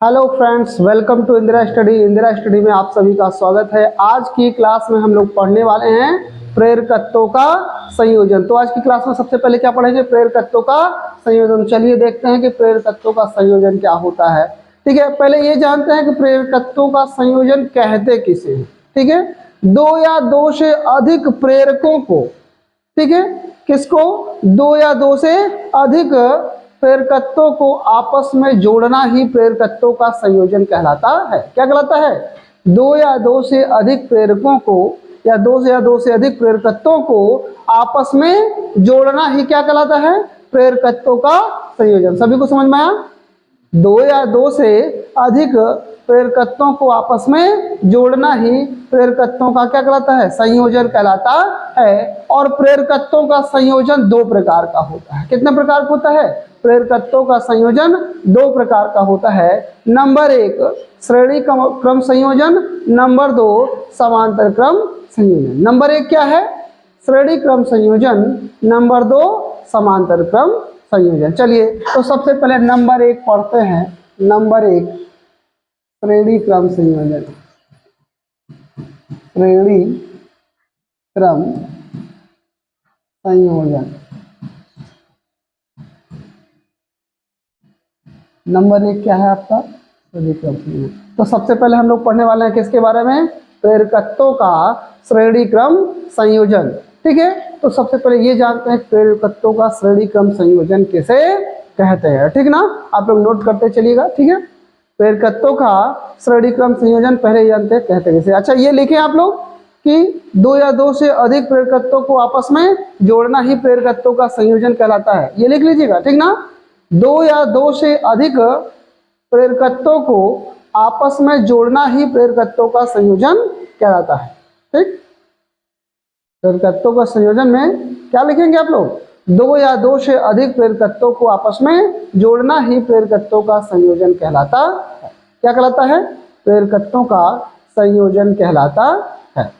Hello friends, welcome to Indira study. Indira study में आप सभी का स्वागत है। आज की क्लास में हम लोग पढ़ने वाले हैं प्रेरकत्वों का संयोजन। तो आज की क्लास में सबसे पहले क्या पढ़ेंगे? प्रेरकत्वों का संयोजन। चलिए देखते हैं कि प्रेरकत्वों का संयोजन क्या होता है। ठीक है, पहले ये जानते हैं कि प्रेरकत्वों का संयोजन कहते किसे हैं। ठीक है, दो या दो से अधिक प्रेरकों को, ठीक है, किसको? दो या दो से अधिक प्रेरकत्वों को आपस में जोड़ना ही प्रेरकत्वों का संयोजन कहलाता है। क्या कहलाता है? दो या दो से अधिक प्रेरकों को या दो से अधिक प्रेरकत्वों को आपस में जोड़ना ही क्या कहलाता है? प्रेरकत्वों का संयोजन। सभी को समझ में आया? दो या दो से अधिक प्रेरकत्वों को आपस में जोड़ना ही प्रेरकत्वों का क्या कहलाता है? संयोजन कहलाता है। और प्रेरकत्वों का संयोजन दो प्रकार का होता है। कितने प्रकार का होता है? प्रेरकत्वों का संयोजन दो प्रकार का होता है। नंबर एक, श्रेणी क्रम संयोजन। नंबर दो, समांतर क्रम संयोजन। नंबर एक क्या है? श्रेणी क्रम संयोजन। नंबर दो, समांतर क्रम संयोजन। चलिए तो सबसे पहले नंबर एक पढ़ते हैं। नंबर एक, श्रेणी क्रम संयोजन। श्रेणी क्रम संयोजन। नंबर एक क्या है आपका? श्रेणी क्रम संयोजन। तो सबसे पहले हम लोग पढ़ने वाले हैं किसके बारे में? प्रेरकत्वों का श्रेणी क्रम संयोजन। ठीक है, तो सबसे पहले ये जानते हैं प्रेरकत्वों का श्रेणी क्रम संयोजन किसे कहते हैं। ठीक ना, आप लोग नोट करते चलिएगा। ठीक है, प्रेरकत्वों का श्रेणी क्रम संयोजन पहले जानते हैं कहते कैसे। अच्छा, ये लिखें आप लोग कि दो या दो से अधिक प्रेरकत्वों को आपस में जोड़ना ही प्रेरकत्वों का संयोजन कहलाता है। ये लिख लीजिएगा। ठीक ना, दो या दो से अधिक प्रेरकत्वों को आपस में जोड़ना ही प्रेरकत्वों का संयोजन कहलाता है। ठीक, प्रेरकत्वों का संयोजन में क्या लिखेंगे आप लोग? दो या दो से अधिक प्रेरकत्वों को आपस में जोड़ना ही प्रेरकत्वों का संयोजन कहलाता है। क्या कहलाता है? प्रेरकत्वों का संयोजन कहलाता है।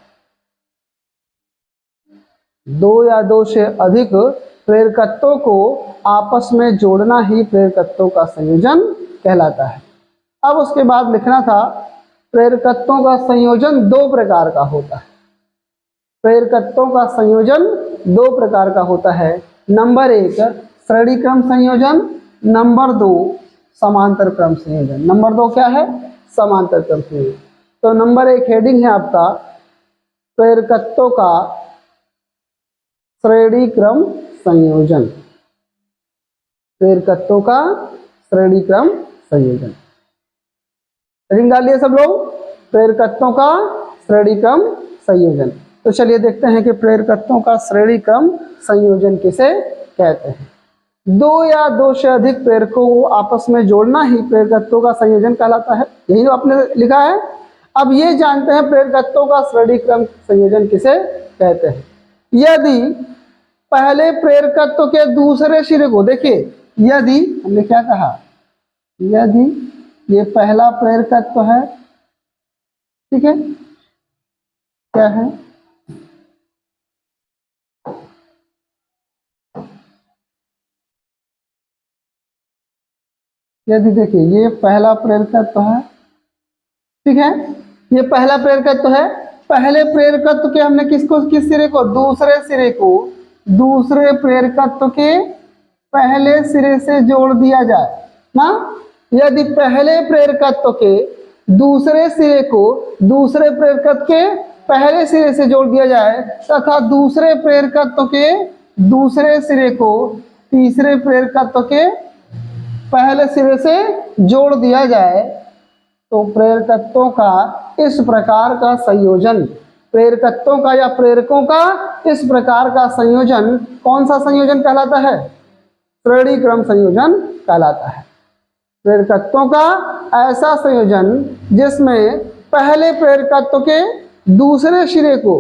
दो या दो से अधिक प्रेरकत्वों को आपस में जोड़ना ही प्रेरकत्वों का संयोजन कहलाता है। अब उसके बाद लिखना था, प्रेरकत्वों का संयोजन दो प्रकार का होता है। प्रेरकत्वों का संयोजन दो प्रकार का होता है। नंबर एक, श्रेणी क्रम संयोजन। नंबर दो, समांतर क्रम संयोजन। नंबर दो क्या है? समांतर क्रम संयोजन। तो नंबर एक हेडिंग है आपका प्रेरकत्वों का श्रेणी क्रम संयोजन। प्रेरकत्वों का श्रेणी क्रम संयोजन। हेडिंग डालिए सब लोग, प्रेरकत्वों का श्रेणी क्रम संयोजन। तो चलिए देखते हैं कि प्रेरकत्वों का श्रेणी क्रम संयोजन किसे कहते हैं। दो या दो से अधिक प्रेरकों को आपस में जोड़ना ही प्रेरकत्वों का संयोजन कहलाता है। यही जो आपने लिखा है। अब ये जानते हैं प्रेरकत्वों का श्रेणी क्रम संयोजन किसे कहते हैं। यदि पहले प्रेरकत्व के दूसरे सिरे को, देखिए यदि हमने क्या कहा, यदि ये पहला प्रेरकत्व है, ठीक है, क्या है? यदि देखिए ये पहला प्रेरकत्व है, ठीक है, ये पहला प्रेरकत्व है। पहले प्रेरकत्व के हमने किसको, किस सिरे को? दूसरे सिरे को दूसरे प्रेरकत्व के पहले सिरे से जोड़ दिया जाए ना। यदि पहले प्रेरकत्व के दूसरे सिरे को दूसरे प्रेरकत्व के पहले सिरे से जोड़ दिया जाए तथा दूसरे प्रेरकत्व के दूसरे सिरे को तीसरे प्रेरकत्व के पहले सिरे से जोड़ दिया जाए तो प्रेरकत्वों का इस प्रकार का संयोजन, प्रेरकत्वों का या प्रेरकों का इस प्रकार का संयोजन कौन सा संयोजन कहलाता है? श्रेणी क्रम संयोजन कहलाता है। प्रेरकत्वों का ऐसा संयोजन जिसमें पहले प्रेरकत्व के दूसरे सिरे को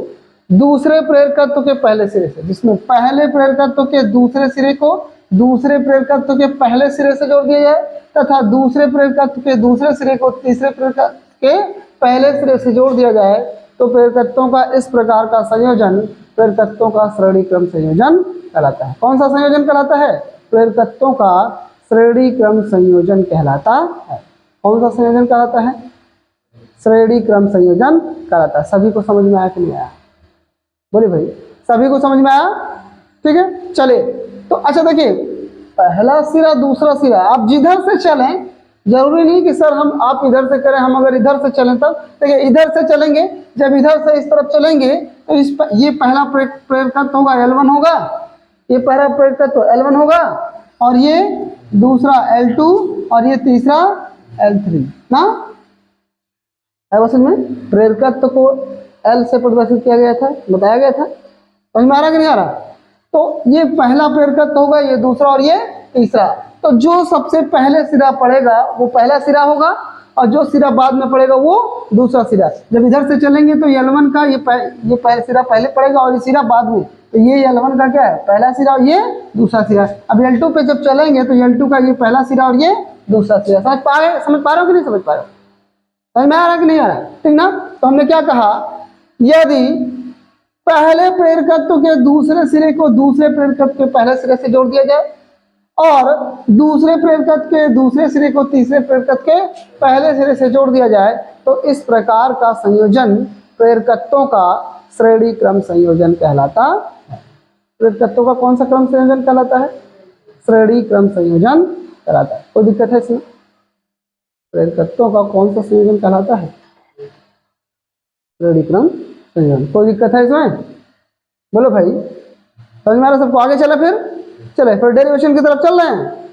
दूसरे प्रेरकत्व के पहले सिरे से, जिसमें पहले प्रेरकत्व के दूसरे सिरे को दूसरे प्रेरकत्व के पहले सिरे से जोड़ दिया जाए तथा दूसरे प्रेरकत्व के दूसरे सिरे को तीसरे प्रेरकत्व के पहले सिरे से जोड़ दिया जाए तो प्रेरकत्वों का इस प्रकार का संयोजन प्रेरकत्वों का श्रेणी क्रम संयोजन कहलाता है। कौन सा संयोजन कहलाता है? प्रेरकत्वों का श्रेणी क्रम संयोजन कहलाता है। कौन सा संयोजन कहलाता है? श्रेणी क्रम संयोजन कहलाता है। सभी को समझ में आया कि नहीं आया? बोलिए भाई, सभी को समझ में आया? ठीक है, चलिए। तो अच्छा देखिए, पहला सिरा दूसरा सिरा, आप जिधर से चलें, जरूरी नहीं कि सर हम आप इधर से करें, हम अगर इधर से चलें तब देखिए, इधर से चलेंगे, जब इधर से इस तरफ चलेंगे तो ये पहला प्रेरकत्व होगा L1 होगा, ये पहला प्रेरकत्व L1 होगा, और ये दूसरा L2, और ये तीसरा L3 ना। में प्रेरकत्व को L से परिभाषित किया गया था, बताया गया था। समझ में आ रहा कि नहीं आ रहा? तो ये पहला प्रेरकत्व होगा, ये दूसरा और ये तीसरा। तो जो सबसे पहले सिरा पड़ेगा वो पहला सिरा होगा, और जो सिरा बाद में पड़ेगा वो दूसरा सिरा। जब इधर से चलेंगे तो L1 का ये पहला सिरा पहले पड़ेगा और ये सिरा बाद में, तो ये L1 का क्या है? पहला सिरा, और ये दूसरा सिरा। अब L2 पे जब चलेंगे तो L2 का ये पहला सिरा और ये दूसरा सिरा। समझ पा रहे हो कि नहीं समझ पा रहे हो? समझ में आ रहा कि नहीं आ रहा? ठीक ना। तो हमने क्या कहा, यदि पहले प्रेरकत्व के दूसरे सिरे को दूसरे प्रेरकत्व के पहले सिरे से जोड़ दिया जाए, और दूसरे प्रेरकत्व के दूसरे सिरे को तीसरे प्रेरकत्व के पहले सिरे से जोड़ दिया जाए, तो इस प्रकार का संयोजन प्रेरकत्वों का श्रेणी क्रम संयोजन कहलाता है। प्रेरकत्वों का कौन सा क्रम संयोजन कहलाता है? श्रेणी क्रम संयोजन कहलाता है। कोई दिक्कत है इसमें? प्रेरकत्वों का कौन सा संयोजन कहलाता है? श्रेणी क्रम संयोजन। कोई दिक्कत है इसमें? बोलो भाई, समझ में आ रहा सबको? आगे चले फिर डेरिवेशन की तरफ चल रहे हैं।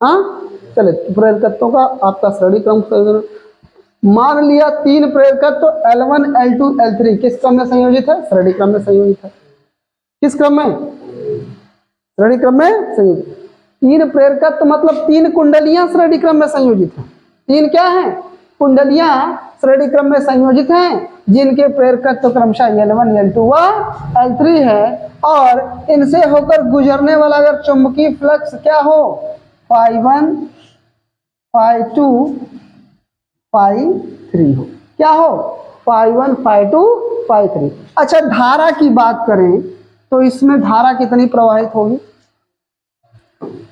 हाँ चले, प्रेरकत्वों का आपका श्रेणी क्रम संयोजन। मान लिया 3 प्रेरकत्व L1 L2 L3 किस क्रम में संयोजित है? श्रेणी क्रम में संयोजित है। किस क्रम में? श्रेणी क्रम में संयोजित। 3 प्रेरकत्व मतलब 3 कुंडलियां श्रेणी क्रम में संयोजित है। 3 क्या है? कुंडलियां श्रेणी क्रम में संयोजित हैं, जिनके प्रेरकत्व क्रमशः L1 L2 व L3 है, और इनसे होकर गुजरने वाला अगर चुंबकीय फ्लक्स क्या हो? Φ1 Φ2 Φ3 हो। क्या हो? Φ1 Φ2 Φ3। अच्छा, धारा की बात करें तो इसमें धारा कितनी प्रवाहित होगी?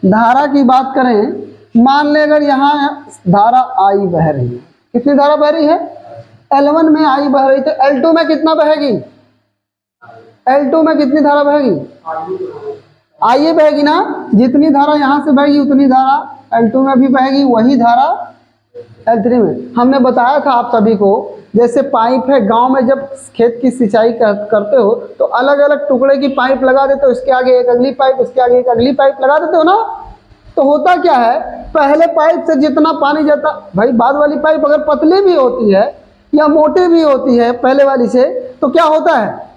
धारा की बात करें, मान ले अगर यहाँ धारा I बह रही है, कितनी धारा बह रही है? L1 में I बह रही, तो L2 में कितना बहेगी? L2 में कितनी धारा बहेगी? I बहेगी ना। जितनी धारा यहाँ से बहेगी उतनी धारा L2 में भी बहेगी, वही धारा L3 में। हमने बताया था आप सभी को, जैसे पाइप है, गांव में जब खेत की सिंचाई करते हो तो अलग अलग टुकड़े की पाइप लगा देते हो, इसके आगे एक अगली पाइप, इसके आगे एक अगली पाइप लगा देते हो ना। तो होता क्या है, पहले पाइप से जितना पानी जाता, भाई बाद वाली पाइप अगर पतली भी होती है या मोटी भी होती है पहले वाली से, तो क्या होता है,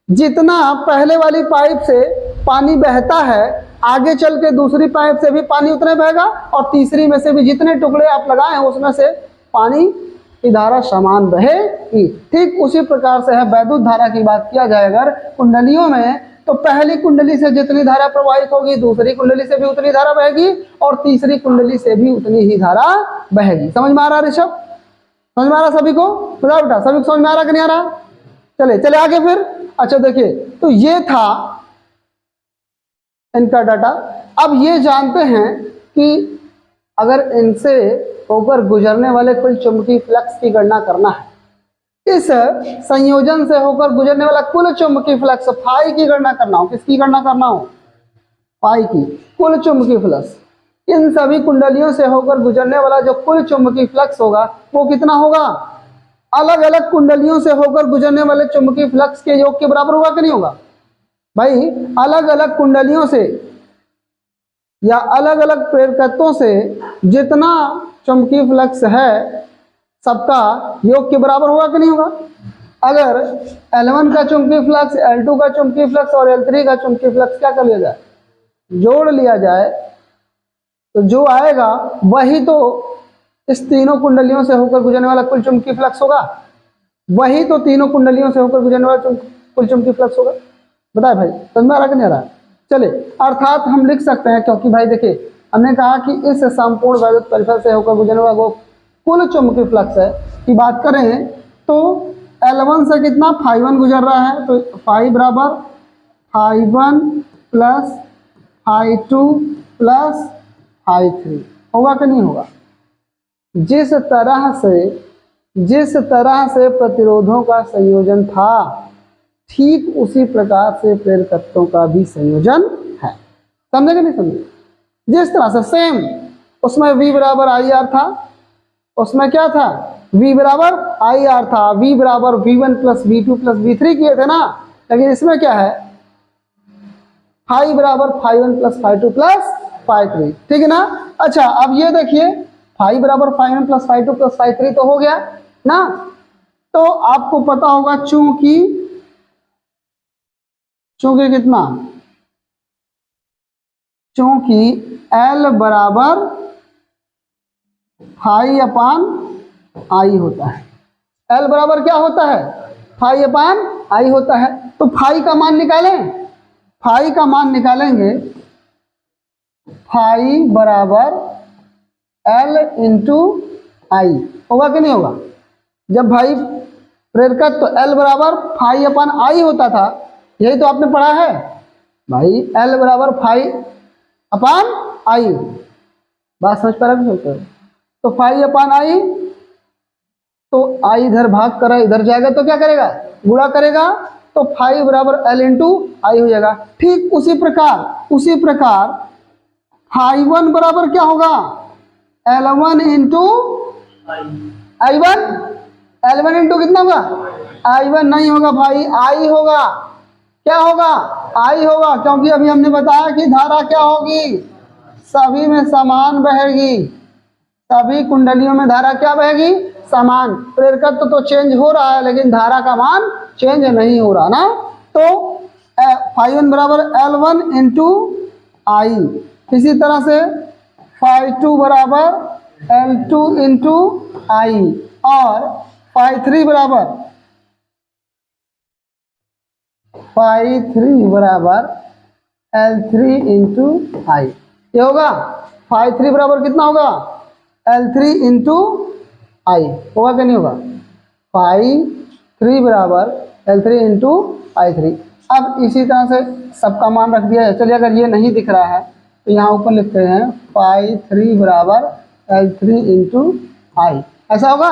जितना पहले वाली पाइप से पानी बहता है, आगे चल के दूसरी पाइप से भी पानी उतने बहेगा, और तीसरी में से भी जितने टुकड़े आप लगाए हैं उसमें से पानी की धारा समान बहेगी। ठीक उसी प्रकार से है वैद्युत धारा की बात किया जाए अगर कुंडलियों में, तो पहली कुंडली से जितनी धारा प्रवाहित होगी दूसरी कुंडली से भी उतनी धारा बहेगी, और तीसरी कुंडली से भी उतनी ही धारा बहेगी। समझ में आ रहा ऋषभ? समझ में आ रहा सभी को? बताओ बेटा, सभी को समझ में आ रहा कि नहीं आ रहा? चले आगे फिर। अच्छा देखिए, तो ये था इनका डाटा। अब ये जानते हैं कि अगर इनसे होकर गुजरने वाले कुल चुंबकीय फ्लक्स की गणना करना है, इस संयोजन से होकर गुजरने वाला कुल चुंबकीय फ्लक्स फाई की गणना करना हो, किसकी गणना करना हो? फाई की। कुल चुंबकीय फ्लक्स, इन सभी कुंडलियों से होकर गुजरने वाला जो कुल चुंबकीय फ्लक्स होगा वो कितना होगा? अलग अलग कुंडलियों से होकर गुजरने वाले चुंबकीय फ्लक्स के योग के बराबर होगा कि नहीं होगा? भाई अलग अलग कुंडलियों से या अलग अलग प्रेरकत्वों से जितना चुंबकीय फ्लक्स है सबका योग के बराबर होगा कि नहीं होगा? अगर L1 का चुंबकीय फ्लक्स, L2 का चुंबकीय फ्लक्स और L3 का चुंबकीय फ्लक्स क्या कर लिया जाए? जोड़ लिया जाए, तो जो आएगा वही तो इस तीनों कुंडलियों से होकर गुजरने वाला कुल चुंबकीय फ्लक्स होगा, वही तो तीनों कुंडलियों से होकर गुजरने वाला कुल चुंबकीय फ्लक्स होगा। बताए भाई, समझ में आ रहा कि नहीं आ रहा? चलिए, अर्थात हम लिख सकते हैं, क्योंकि भाई देखिए हमने कहा कि इस संपूर्ण वैद्युत परिपथ से होकर गुजरने वाला वो कुल चुंबकीय फ्लक्स है की बात करें तो L1 से कितना Φ1 गुजर रहा है, तो फाई बराबर Φ1 प्लस Φ2 प्लस Φ3 होगा कि नहीं होगा? जिस तरह से प्रतिरोधों का संयोजन था, ठीक उसी प्रकार से प्रेरकत्वों का भी संयोजन है। समझे कि नहीं समझे? जिस तरह से सेम, उसमें V बराबर आई आर था, उसमें क्या था, V बराबर आई आर था, V बराबर V1 plus V2 plus V3 किए थे ना, लेकिन इसमें क्या है, फाई बराबर फाई1 प्लस फाई2 प्लस फाई3, ठीक है ना। अच्छा अब ये देखिए, फाई बराबर फाई1 प्लस फाई2 प्लस फाई3 तो हो गया ना। तो आपको पता होगा चूंकि कितना, चूंकि L बराबर फाई अपान आई होता है, L बराबर क्या होता है, फाई अपान आई होता है। तो फाई का मान निकालें, फाई का मान निकालेंगे, फाई बराबर L इंटू आई, होगा कि नहीं होगा? जब भाई प्रेरकत्व तो L बराबर फाई अपान आई होता था, यही तो आपने पढ़ा है भाई, L बराबर फाई अपान आई, बात समझ पा रहे हो? तो फाई अपान आई, तो आई इधर भाग कर इधर जाएगा तो क्या करेगा, गुणा करेगा, तो फाई बराबर L इंटू आई हो जाएगा। ठीक उसी प्रकार फाई1 बराबर क्या होगा, L1 इंटू आई1, L1 इंटू कितना होगा, आई1 नहीं होगा भाई, आई होगा। क्या होगा, आई होगा, क्योंकि अभी हमने बताया कि धारा क्या होगी, सभी में समान बहेगी, सभी कुंडलियों में धारा क्या बहेगी, समान। प्रेरकत्व तो चेंज हो रहा है लेकिन धारा का मान चेंज नहीं हो रहा ना। तो फाई1 बराबर L1 इंटू आई, इसी तरह से फाई2 बराबर L2 इंटू आई, और फाई3 बराबर L3 इंटू आई, ये होगा। फाई3 बराबर कितना होगा, L3 इंटू आई, होगा कि नहीं होगा? फाई3 बराबर L3 इंटू आई3। अब इसी तरह से सबका मान रख दिया है। चलिए अगर ये नहीं दिख रहा है तो यहाँ ऊपर लिखते हैं फाई3 बराबर L3 इंटू आई, ऐसा होगा।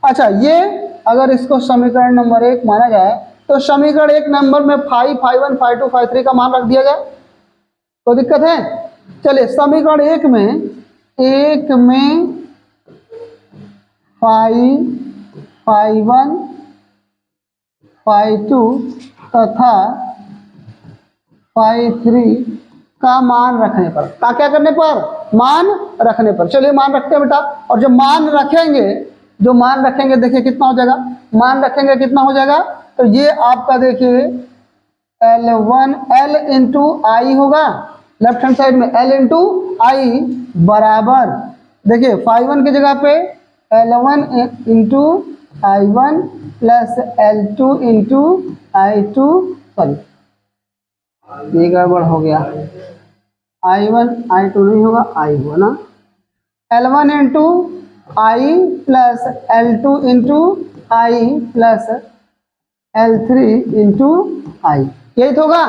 अच्छा ये अगर इसको समीकरण नंबर 1 माना जाए तो समीकरण 1 नंबर में फाई1 फाई2 फाई3 का मान रख दिया जाए, कोई दिक्कत है? चलिए समीकरण 1 में फाई1 फाई2 तथा फाई3 का मान रखने पर, क्या करने पर, मान रखने पर। चलिए मान रखते हैं बेटा, और जब मान रखेंगे देखिए कितना हो जाएगा, मान रखेंगे कितना हो जाएगा, तो ये आपका देखिए L1 L इंटू आई होगा, लेफ्ट हैंड साइड में L इंटू आई बराबर, देखिए फाई1 की जगह पे L1 into I one plus L2 into I two, sorry ये गड़बड़ हो गया, I1 I2 नहीं होगा, आई होगा ना, L1 इंटू आई प्लस L2 इंटू आई प्लस L3 इंटू आई, यही तो होगा।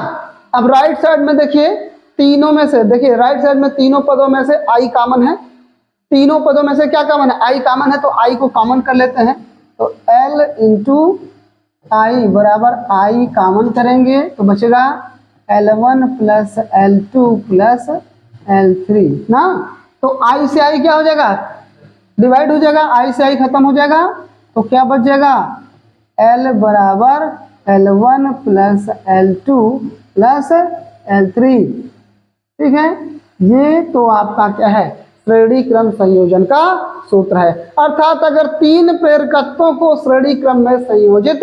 अब राइट साइड में देखिए, तीनों में से देखिए, राइट साइड में तीनों पदों में से आई कॉमन है, तीनों पदों में से क्या कॉमन है, आई कॉमन है, तो आई को कॉमन कर लेते हैं, तो L इंटू आई बराबर आई कॉमन करेंगे तो बचेगा L1 plus L2 plus L3 ना। तो आई से आई क्या हो जाएगा, डिवाइड हो जाएगा, आई से आई खत्म हो जाएगा, तो क्या बच जाएगा, L बराबर L1 plus L2 plus L3, ठीक है। ये तो आपका क्या है, श्रेणी क्रम संयोजन का सूत्र है। अर्थात अगर तीन प्रेरकत्वों को श्रेणी क्रम में संयोजित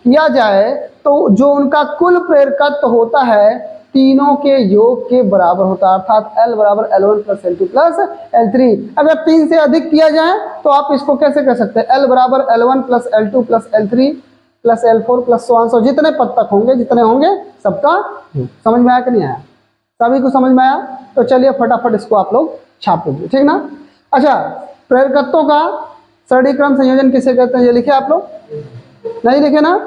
किया जाए तो जो उनका कुल प्रेरकत्व होता है तीनों के योग के बराबर होता है, अर्थात L बराबर L1 plus L2 plus L3। अगर तीन से अधिक किया जाए तो आप इसको कैसे कह सकते हैं, L बराबर L1 plus L2 plus L3 plus L4 plus so जितने पद तक होंगे, जितने होंगे सबका। समझ में आया कि नहीं आया, सभी को समझ में आया? तो चलिए फटाफट इसको आप लोग छाप लीजिए, ठीक ना। अच्छा प्रेरकत्वों का श्रेणी क्रम संयोजन किसे कहते हैं, ये लिखे आप लोग, नहीं लिखे ना?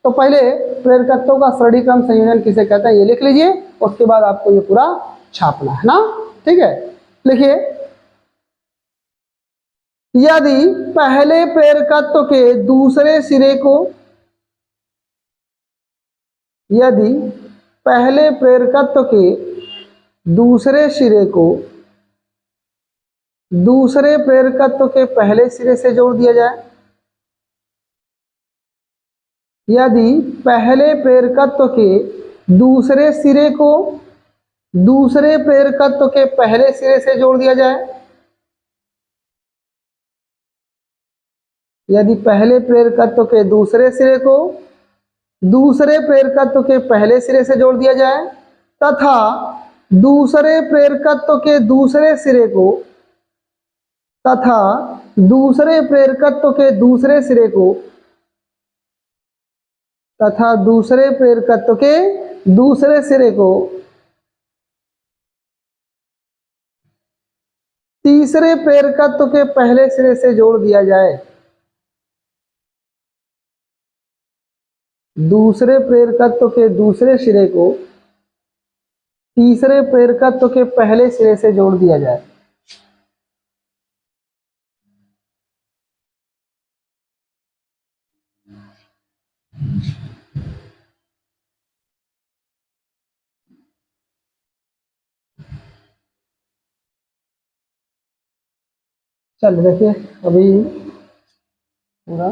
तो पहले प्रेरकत्वों का श्रेणी क्रम संयोजन किसे कहते हैं ये लिख लीजिए, उसके बाद आपको ये पूरा छापना है ना, ठीक है। लिखिए यदि पहले प्रेरकत्व के दूसरे सिरे को यदि पहले प्रेरकत्व के दूसरे सिरे को दूसरे प्रेरकत्व के पहले सिरे से जोड़ दिया जाए, यदि पहले प्रेरकत्व के दूसरे सिरे को दूसरे प्रेरकत्व के पहले सिरे से जोड़ दिया जाए, यदि पहले प्रेरकत्व के दूसरे सिरे को दूसरे प्रेरकत्व के पहले सिरे से जोड़ दिया जाए तथा दूसरे प्रेरकत्व के दूसरे सिरे को तथा दूसरे प्रेरकत्व के दूसरे सिरे को तथा दूसरे प्रेरकत्व के दूसरे सिरे को तीसरे प्रेरकत्व के पहले सिरे से जोड़ दिया जाए, दूसरे प्रेरकत्व के दूसरे सिरे को तीसरे प्रेरकत्व के पहले सिरे से जोड़ दिया जाए। चल देखिए अभी पूरा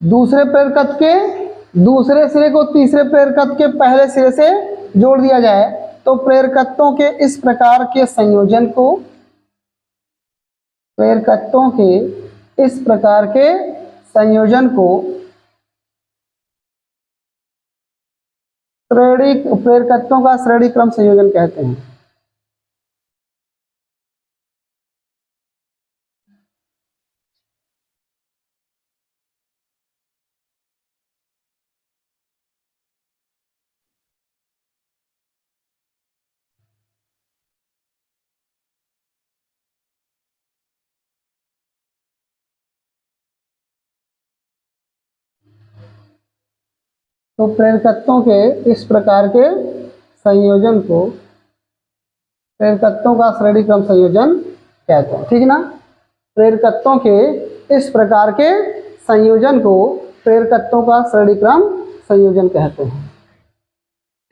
दूसरे प्रेरकत्व के दूसरे सिरे को तीसरे प्रेरकत्व के पहले सिरे से जोड़ दिया जाए तो प्रेरकत्वों के इस प्रकार के संयोजन को प्रेरकत्वों के इस प्रकार के संयोजन को प्रेरकत्वों का श्रेणी क्रम संयोजन कहते हैं। तो प्रेरकत्वों के इस प्रकार के संयोजन को प्रेरकत्वों का श्रेणी क्रम संयोजन कहते हैं, ठीक ना। प्रेरकत्वों के इस प्रकार के संयोजन को प्रेरकत्वों का श्रेणी क्रम संयोजन कहते हैं,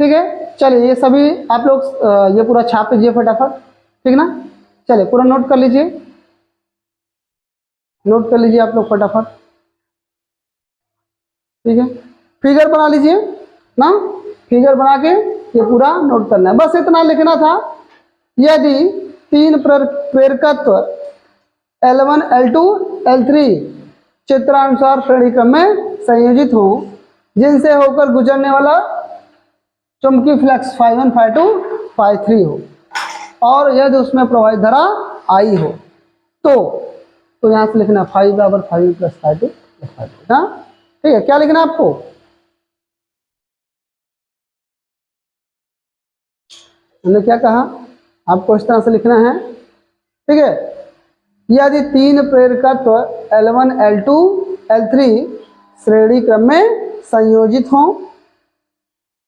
ठीक है। चलिए ये सभी आप लोग ये पूरा छाप लीजिए फटाफट, ठीक ना। चलिए पूरा नोट कर लीजिए, नोट कर लीजिए आप लोग फटाफट, ठीक है। फिगर बना लीजिए ना, फिगर बना के ये पूरा नोट करना है, बस इतना लिखना था। यदि तीन प्रेरकत्व L1, L2, L3 चित्रानुसार श्रेणी क्रम में संयोजित हो जिनसे होकर गुजरने वाला चुंबकीय फ्लक्स Φ1, Φ2, Φ3 हो और यदि उसमें प्रवाहित धारा I हो तो यहाँ से लिखना Φ बराबर Φ1 प्लस Φ2 प्लस Φ3 ना, ठीक है। क्या लिखना है आपको, हमने क्या कहा, आपको इस तरह से लिखना है, ठीक है। यदि तीन प्रेरकत्व L1, L2, L3 श्रेणी क्रम में संयोजित हों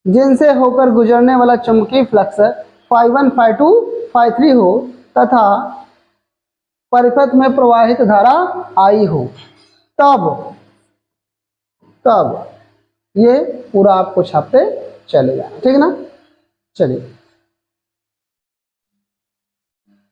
जिनसे होकर गुजरने वाला चुंबकीय फ्लक्स Φ1, Φ2, Φ3 हो तथा परिपथ में प्रवाहित धारा I हो तब ये पूरा आपको छापते चलेगा, ठीक ना। चलिए